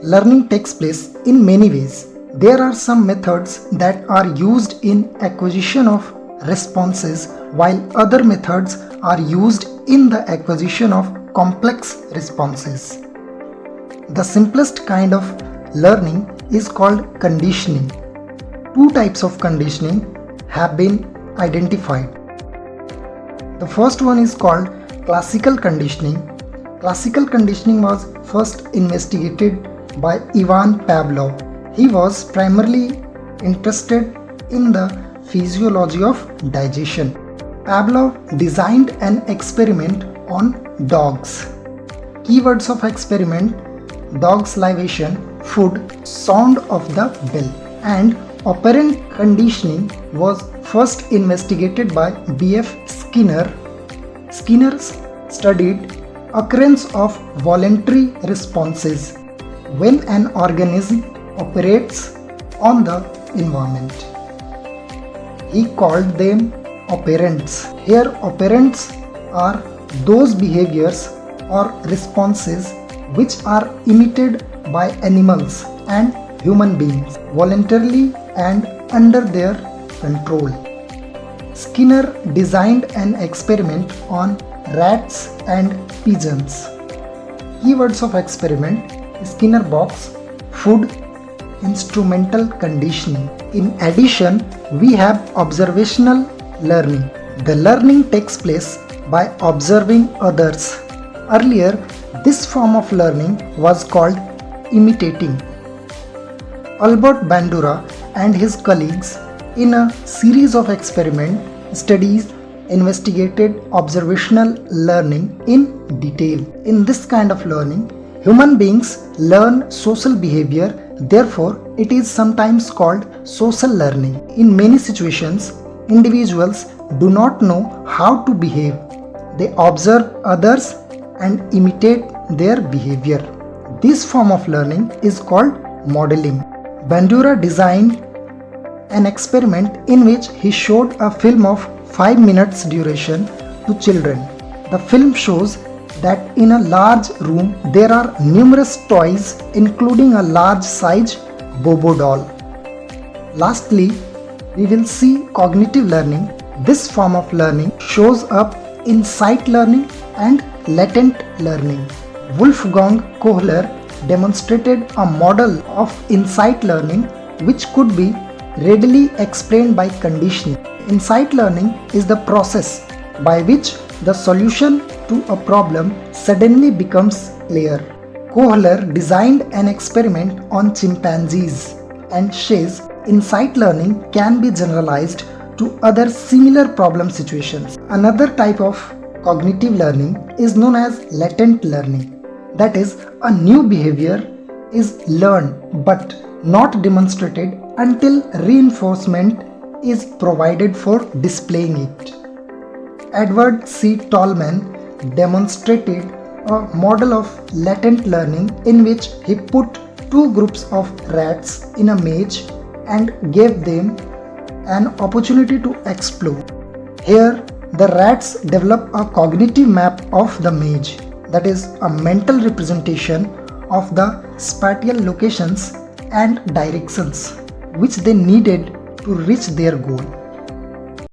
Learning takes place in many ways. There are some methods that are used in acquisition of responses, while other methods are used in the acquisition of complex responses. The simplest kind of learning is called conditioning. Two types of conditioning have been identified. The first one is called classical conditioning. Classical conditioning was first investigated by Ivan Pavlov. He was primarily interested in the physiology of digestion. Pavlov designed an experiment on dogs. Keywords of experiment: dog salivation, food, sound of the bell. And operant conditioning was first investigated by B.F. Skinner. Skinner studied occurrence of voluntary responses when an organism operates on the environment. He called them operants. Here, operants are those behaviors or responses which are emitted by animals and human beings voluntarily and under their control. Skinner designed an experiment on rats and pigeons. Keywords of experiment: Skinner box, food, instrumental conditioning. In addition, we have observational learning. The learning takes place by observing others. Earlier, this form of learning was called imitating. Albert Bandura and his colleagues, in a series of experiment studies, investigated observational learning in detail. In this kind of learning, human beings learn social behavior, therefore it is sometimes called social learning. In many situations, individuals do not know how to behave. They observe others and imitate their behavior. This form of learning is called modeling. Bandura designed an experiment in which he showed a film of 5 minutes duration to children. The film shows that in a large room there are numerous toys, including a large size Bobo doll. Lastly, we will see cognitive learning. This form of learning shows up in sight learning and latent learning. Wolfgang Kohler demonstrated a model of insight learning which could be readily explained by conditioning. Insight learning is the process by which the solution to a problem suddenly becomes clear. Kohler designed an experiment on chimpanzees and says insight learning can be generalized to other similar problem situations. Another type of cognitive learning is known as latent learning. That is, a new behavior is learned but not demonstrated until reinforcement is provided for displaying it. Edward C. Tolman demonstrated a model of latent learning in which he put two groups of rats in a maze and gave them an opportunity to explore. Here, the rats develop a cognitive map of the maze, that is, a mental representation of the spatial locations and directions which they needed to reach their goal.